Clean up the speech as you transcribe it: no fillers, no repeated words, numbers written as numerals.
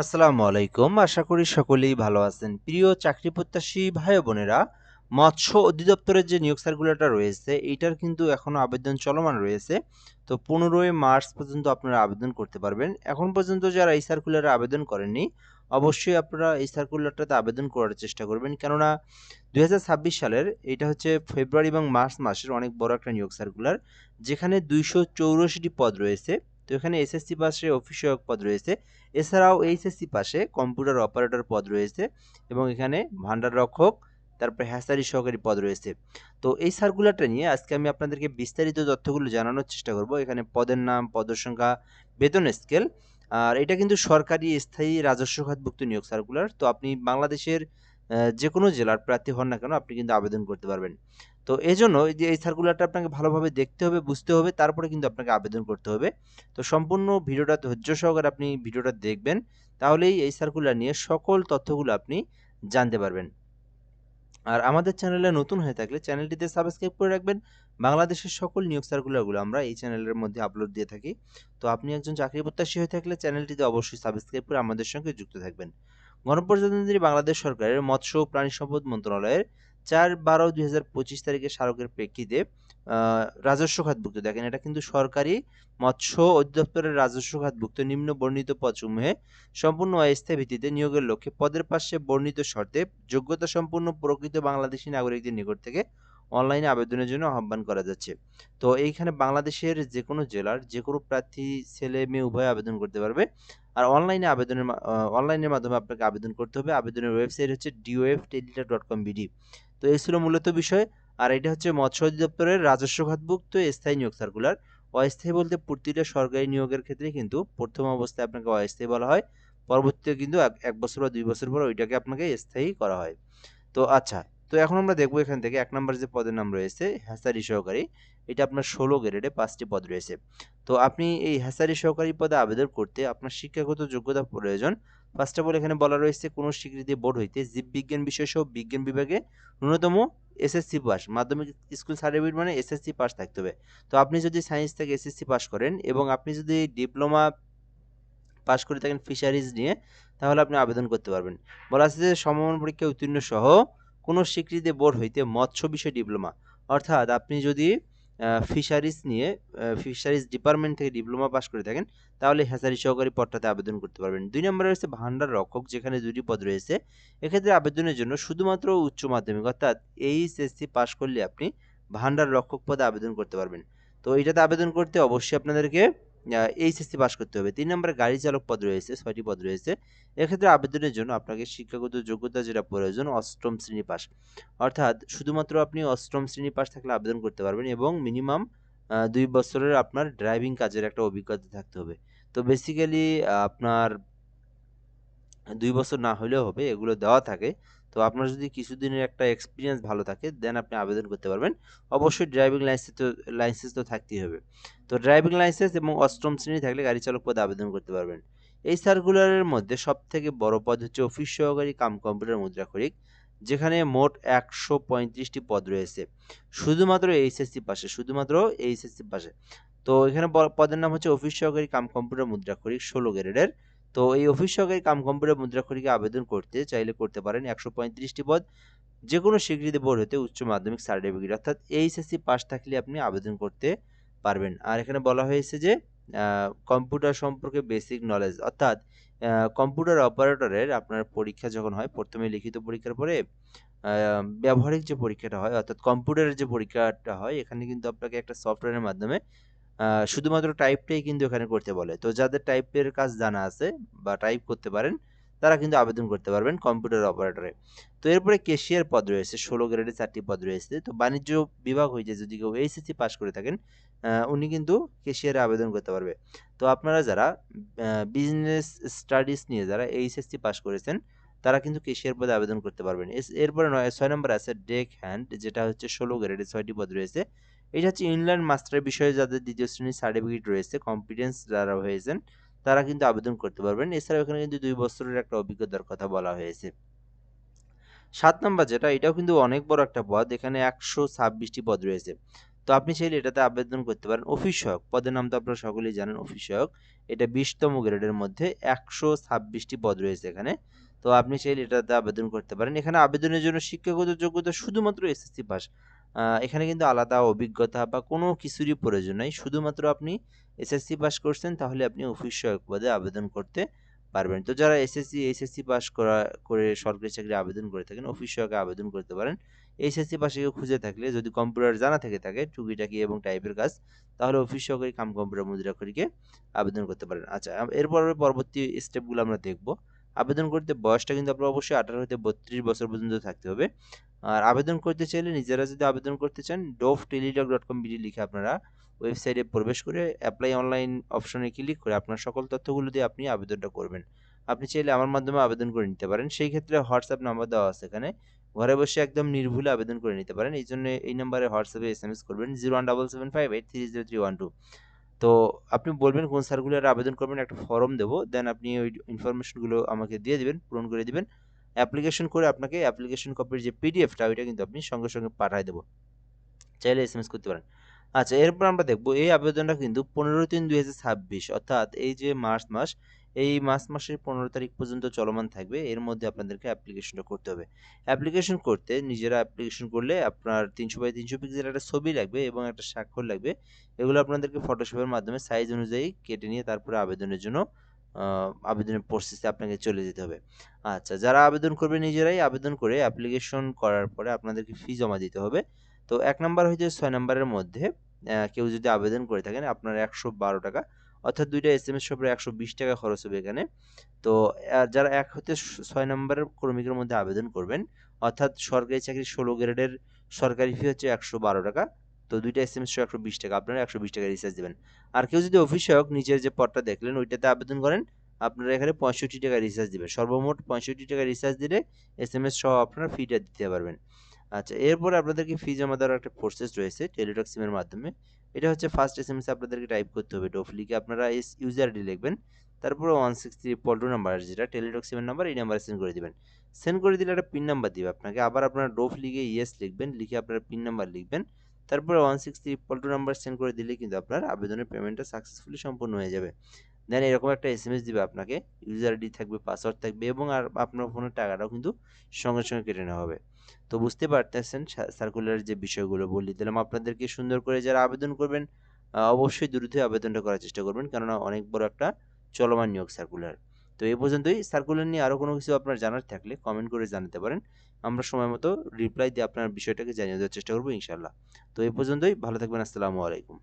আসসালামু আলাইকুম। আশা করি সকলেই ভালো আছেন। প্রিয় চাকরি প্রত্যাশী ভাই ও বোনেরা, মৎস্য অধিদপ্তরের যে নিয়োগ সার্কুলারটা রয়েছে, এইটার কিন্তু এখনো আবেদন চলমান রয়েছে। তো 15ই মার্চ পর্যন্ত আপনারা আবেদন করতে পারবেন। এখন পর্যন্ত যারা এই সার্কুলারে আবেদন করেননি, অবশ্যই আপনারা এই সার্কুলারটাতে আবেদন করার চেষ্টা করবেন। কেননা 2026 সালের এটা হচ্ছে ফেব্রুয়ারি এবং মার্চ মাসের অনেক বড় একটা নিয়োগ সার্কুলার, যেখানে 284টি পদ রয়েছে। তো এখানে এসএসসি পাশে অফিস সহায়ক পদ রয়েছে। এছাড়াও এইচএসসি পাশে কম্পিউটার অপারেটর পদ রয়েছে এবং এখানে ভান্ডার রক্ষক, তারপরে হ্যাচারি সহকারী পদ রয়েছে। তো এই সার্কুলারটা নিয়ে আজকে আমি আপনাদেরকে বিস্তারিত তথ্যগুলো জানানোর চেষ্টা করব। এখানে পদের নাম, পদের সংখ্যা, বেতন স্কেল। আর এটা কিন্তু সরকারি স্থায়ী রাজস্ব খাতভুক্ত নিয়োগ সার্কুলার। তো আপনি বাংলাদেশের যে কোনো জেলার প্রার্থী হন না কেন আপনি কিন্তু আবেদন করতে পারবেন। তো এজন্য এই যে এই সার্কুলারটা আপনাকে ভালোভাবে দেখতে হবে, বুঝতে হবে, তারপরে কিন্তু আপনাকে আবেদন করতে হবে। তো সম্পূর্ণ ভিডিওটা ধৈর্য সহকারে আপনি ভিডিওটা দেখবেন, তাহলেই এই সার্কুলার নিয়ে সকল তথ্যগুলো আপনি জানতে পারবেন। আর আমাদের চ্যানেলে নতুন হয়ে থাকলে চ্যানেলটিতে সাবস্ক্রাইব করে রাখবেন। বাংলাদেশের সকল নিয়োগ সার্কুলারগুলো আমরা এই চ্যানেলের মধ্যে আপলোড দিয়ে থাকি। তো আপনি একজন চাকরি প্রত্যাশী হয়ে থাকলে চ্যানেলটিতে অবশ্যই সাবস্ক্রাইব করে আমাদের সঙ্গে যুক্ত থাকবেন। গণপ্রজাতন্ত্রী বাংলাদেশ সরকারের মৎস্য ও প্রাণী সম্পদ মন্ত্রণালয়ের 4/12/2025 তারিখে স্মারকের প্রেক্ষিতে রাজস্ব খাতভুক্ত, দেখেন এটা কিন্তু সরকারি মৎস্য অধিদপ্তরের রাজস্ব খাতভুক্ত নিম্ন বর্ণিত পদসমূহে সম্পূর্ণ অস্থায়ী ভিত্তিতে নিয়োগের লক্ষ্যে পদের পাশে বর্ণিত শর্তে যোগ্যতা সম্পন্ন প্রকৃত বাংলাদেশী নাগরিকদের নিকট থেকে অনলাইনে আবেদনের জন্য আহ্বান করা যাচ্ছে। তো এইখানে বাংলাদেশের যে কোনো জেলার যে কোনো প্রার্থী ছেলে মেয়ে উভয় আবেদন করতে পারবে। আর অনলাইনের মাধ্যমে আপনাকে আবেদন করতে হবে। আবেদনের ওয়েবসাইট হচ্ছে dofteletra.com.bd। তো এই ছিল মূলত বিষয়। আর এটা হচ্ছে মৎস্য অধিদপ্তরের রাজস্ব খাতভুক্ত স্থায়ী নিয়োগ সার্কুলার। অস্থায়ী বলতে প্রতিটা সরকারি নিয়োগের ক্ষেত্রে কিন্তু প্রথম অবস্থায় আপনাকে অস্থায়ী বলা হয়, পরবর্তীতে কিন্তু 1 বছর বা 2 বছর পর ওইটাকে আপনাকে স্থায়ী করা হয়। তো আচ্ছা, তো এখন আমরা দেখব এখান থেকে 1 নাম্বার যে পদের নাম রয়েছে হ্যাচারি সহকারী, এটা আপনার 16 গ্রেডে 5টি পদ রয়েছে। তো আপনি এই হ্যাচারি সহকারী পদে আবেদন করতে আপনার শিক্ষাগত যোগ্যতা প্রয়োজন। ফার্স্ট অফ অল এখানে বলা রয়েছে কোনো স্বীকৃতি বোর্ড হইতে জীববিজ্ঞান বিষয়সহ বিজ্ঞান বিভাগে ন্যূনতম এসএসসি পাস, মাধ্যমিক স্কুল সার্টিফিকেট মানে এসএসসি পাস থাকতে হবে। তো আপনি যদি সায়েন্স থেকে এসএসসি পাস করেন এবং আপনি যদি ডিপ্লোমা পাস করে থাকেন ফিশারিজ নিয়ে, তাহলে আপনি আবেদন করতে পারবেন। বলা আছে যে সমমান পরীক্ষায় উত্তীর্ণ সহ কোনো স্বীকৃতি বোর্ড হইতে মৎস্য বিষয় ডিপ্লোমা, অর্থাৎ আপনি যদি ফিশারিজ নিয়ে ফিশারিজ ডিপার্টমেন্ট থেকে ডিপ্লোমা পাস করে থাকেন, তাহলে হ্যাচারি সহকারী পদটাতে আবেদন করতে পারবেন। 2 নম্বরে রয়েছে ভান্ডার রক্ষক, যেখানে 2টি পদ রয়েছে। এক্ষেত্রে আবেদনের জন্য শুধুমাত্র উচ্চ মাধ্যমিক অর্থাৎ এইচএসসি পাস করলে আপনি ভান্ডার রক্ষক পদে আবেদন করতে পারবেন। তো এটাতে আবেদন করতে অবশ্যই আপনাদেরকে এইচএসসি পাস করতে হবে। 3 নম্বরে গাড়ি চালক পদ রয়েছে, 6টি পদ রয়েছে। এক্ষেত্রে আবেদনের জন্য আপনাকে শিক্ষাগত যোগ্যতা যেটা প্রয়োজন 8ম শ্রেণী পাস। অর্থাৎ শুধুমাত্র আপনি 8ম শ্রেণী পাস থাকলে আবেদন করতে পারবেন এবং মিনিমাম 2 বছরের আপনার ড্রাইভিং কাজের একটা অভিজ্ঞতা থাকতে হবে। তো বেসিক্যালি আপনার 2 বছর না হইলেও হবে, এগুলো দেওয়া থাকে। তো আপনার যদি কিছুদিনের একটা এক্সপেরিয়েন্স ভালো থাকে দেন আপনি আবেদন করতে পারবেন। অবশ্যই ড্রাইভিং লাইসেন্স তো থাকতেই হবে। তো ড্রাইভিং লাইসেন্স এবং 8ম শ্রেণী থাকলে গাড়ি চালক পদে আবেদন করতে পারবেন। এই সার্কুলারের মধ্যে সবথেকে বড় পদ হচ্ছে অফিস সহকারী কাম কম্পিউটার মুদ্রাক্ষরিক, যেখানে মোট 135টি পদ রয়েছে। শুধুমাত্র এইচএসসি পাশে। তো এখানে পদের নাম হচ্ছে অফিস সহকারী কাম কম্পিউটার মুদ্রাক্ষরিক 16 গ্রেডের। তো এই অফিস সহকারী কাম কম্পিউটার মুদ্রাক্ষরিকে আবেদন করতে চাইলে করতে পারেন। 135টি পদ, যেকোনো স্বীকৃতি বোর্ড হতে উচ্চ মাধ্যমিক সার্টিফিকেট অর্থাৎ এইচএসসি পাস থাকলে আপনি আবেদন করতে পারবেন। আর এখানে বলা হয়েছে যে কম্পিউটার সম্পর্কে বেসিক নলেজ, অর্থাৎ কম্পিউটার অপারেটরের আপনার পরীক্ষা যখন হয়, প্রথমে লিখিত পরীক্ষার পরে ব্যবহারিক যে পরীক্ষাটা হয়, অর্থাৎ কম্পিউটারের যে পরীক্ষাটা হয়, এখানে কিন্তু আপনাকে একটা সফটওয়্যারের মাধ্যমে শুধুমাত্র টাইপটাই কিন্তু এখানে করতে বলে। তো যাদের টাইপের কাজ জানা আছে বা টাইপ করতে পারেন, তারা কিন্তু আবেদন করতে পারবেন কম্পিউটার অপারেটরে। তো এরপরে ক্যাশিয়ার পদ রয়েছে, 16 গ্রেডে 4টি পদ রয়েছে। তো বাণিজ্য বিভাগ হইতে যদি কেউ এইচএসসি পাস করে থাকেন, উনি কিন্তু ক্যাশিয়ারে আবেদন করতে পারবে। তো আপনারা যারা বিজনেস স্টাডিজ নিয়ে যারা এইচএসসি পাস করেছেন, তারা কিন্তু ক্যাশিয়ার পদে আবেদন করতে পারবেন। এরপরে 6 নম্বরে আছে ডেক হ্যান্ড, যেটা হচ্ছে 16 গ্রেডে 6টি পদ রয়েছে। এটা হচ্ছে ইনল্যান্ড মাস্টার বিষয়ে যাদের 2য় শ্রেণীর সার্টিফিকেট রয়েছে, কম্পিটেন্স যারা হয়েছেন, তারা কিন্তু আবেদন করতে পারবেন। এছাড়াও এখানে কিন্তু 2 বছরের একটা অভিজ্ঞতার কথা বলা হয়েছে। 7 নাম্বার যেটা, এটাও কিন্তু অনেক বড় একটা পদ, এখানে 126টি পদ রয়েছে। তো আপনি চাইলে এটাতে আবেদন করতে পারেন। অফিস সহায়ক পদের নাম তো আপনারা সকলেই জানেন, অফিস সহায়ক। এটা 20তম গ্রেডের মধ্যে 126টি পদ রয়েছে এখানে। তো আপনি চাইলে এটাতে আবেদন করতে পারেন। এখানে আবেদনের জন্য শিক্ষাগত যোগ্যতা শুধুমাত্র এসএসসি পাস। এখানে কিন্তু আলাদা অভিজ্ঞতা বা কোনো কিছুরই প্রয়োজন নাই। শুধুমাত্র আপনি এসএসসি পাস করছেন, তাহলে আপনি অফিস সহায়ক পদে আবেদন করতে পারবেন। তো যারা এইচএসসি পাস করে সরকারি চাকরি আবেদন করে থাকেন, অফিস সহায়কে আবেদন করতে পারেন। এইচএসসি পাশে কেউ খুঁজে থাকলে, যদি কম্পিউটার জানা থেকে থাকে টুকিটাকি এবং টাইপের কাজ, তাহলে অফিস সহকারী কাম কম্পিউটার মুদ্রাক্ষরীকে আবেদন করতে পারেন। আচ্ছা, এরপর পরবর্তী স্টেপগুলো আমরা দেখব। আবেদন করতে বয়সটা কিন্তু আপনার অবশ্যই 18 হতে 32 বছর পর্যন্ত থাকতে হবে। আর আবেদন করতে চাইলে, নিজেরা যদি আবেদন করতে চান, dov.teledoc.com.bd লিখে আপনারা ওয়েবসাইটে প্রবেশ করে অ্যাপ্লাই অনলাইন অপশনে ক্লিক করে আপনার সকল তথ্যগুলো দিয়ে আপনি আবেদনটা করবেন। আপনি চাইলে আমার মাধ্যমে আবেদন করে নিতে পারেন। সেই ক্ষেত্রে হোয়াটসঅ্যাপ নাম্বার দেওয়া আছে এখানে। ঘরে বসে একদম নির্ভুলে আবেদন করে নিতে পারেন। এই জন্য এই নাম্বারে হোয়াটসঅ্যাপে এসএমএস করবেন 01775830312। তো আপনি বলবেন কোন সার্কুলারে আবেদন করবেন, একটা ফর্ম দেবো। দেন আপনি ওই ইনফরমেশনগুলো আমাকে দিয়ে দিবেন, পূরণ করে দিবেন। অ্যাপ্লিকেশন করে আপনাকে অ্যাপ্লিকেশন কপির যে পিডিএফটা, ওইটা কিন্তু আপনি সঙ্গে সঙ্গে পাঠায় দেবো। চাইলে এসএমএস করতে পারেন। আচ্ছা, এরপর আমরা দেখব এই আবেদনটা কিন্তু 15/3/2026, অর্থাৎ এই যে মার্চ মাস, এই মার্চ মাসের 15 তারিখ পর্যন্ত চলমান থাকবে। এর মধ্যে আপনাদেরকে অ্যাপ্লিকেশনটা করতে হবে। অ্যাপ্লিকেশন করতে, নিজেরা অ্যাপ্লিকেশন করলে আপনার 300x300 পিক্সেল একটা ছবি লাগবে এবং একটা স্বাক্ষর লাগবে। এগুলো আপনাদেরকে ফটোশপের মাধ্যমে সাইজ অনুযায়ী কেটে নিয়ে তারপরে আবেদনের জন্য আবেদনের প্রসেসে আপনাকে চলে যেতে হবে। আচ্ছা, যারা আবেদন করবে নিজেরাই আবেদন করে অ্যাপ্লিকেশন করার পরে আপনাদেরকে ফি জমা দিতে হবে। তো 1 নাম্বার হইতে 6 নাম্বারের মধ্যে কেউ যদি আবেদন করে থাকেন, আপনার 112 টাকা, অর্থাৎ 2টা এসএমএস সপরে 120 টাকা খরচ হবে এখানে। তো যারা 1 হতে 6 নাম্বারের ক্রমিকের মধ্যে আবেদন করবেন, অর্থাৎ সরকারি চাকরি 16 গ্রেডের সরকারি ফি হচ্ছে 112 টাকা। তো 2টা এসএমএস সহ 120 টাকা, আপনারা 120 টাকা রিচার্জ দিবেন। আর কেউ যদি অফিস সহায়ক নিচের যে পদটা দেখলেন ওইটাতে আবেদন করেন, আপনারা এখানে 65 টাকা রিচার্জ দিবেন। সর্বমোট 65 টাকা রিচার্জ দিলে এসএমএস সহ আপনারা ফিটা দিতে পারবেন। আচ্ছা, এরপরে আপনাদেরকে ফি জমা দেওয়ার একটা প্রসেস রয়েছে টেলিটক সিমের মাধ্যমে। এটা হচ্ছে ফার্স্ট এসএমএস আপনাদেরকে টাইপ করতে হবে ডোফ লিখে, আপনারা ইউজার আইডি লিখবেন। তারপরে 163 নাম্বার, যেটা টেলিটক সিমের নাম্বার, এই নাম্বারে সেন্ড করে দিবেন। সেন্ড করে দিলে একটা পিন নাম্বার দিবে আপনাকে। আবার আপনারা ডোফ লিখে ইয়েস লিখবেন, লিখে আপনারা পিন নাম্বার লিখবেন। তারপরে 163 নাম্বার সেন্ড করে দিলে কিন্তু আপনার আবেদনের পেমেন্টটা সাকসেসফুলি সম্পূর্ণ হয়ে যাবে। দেন এরকম একটা এসএমএস দিবে আপনাকে, ইউজার আইডি থাকবে, পাসওয়ার্ড থাকবে এবং আর আপনার ফোনের টাকাটাও কিন্তু সঙ্গে সঙ্গে কেটে নেওয়া হবে। তো বুঝতে পারতেছেন সার্কুলারের যে বিষয়গুলো বলে দিলাম আপনাদেরকে, সুন্দর করে যারা আবেদন করবেন অবশ্যই দ্রুত আবেদনটা করার চেষ্টা করবেন, কেননা অনেক বড় একটা চলমান নিয়োগ সার্কুলার। তো এই পর্যন্তই। সার্কুলার নিয়ে আরও কোনো কিছু আপনার জানার থাকলে কমেন্ট করে জানাতে পারেন। আমরা সময় মতো রিপ্লাই দিয়ে আপনার বিষয়টাকে জানিয়ে দেওয়ার চেষ্টা করবো ইনশাল্লাহ। তো এই পর্যন্তই, ভালো থাকবেন। আসসালামু আলাইকুম।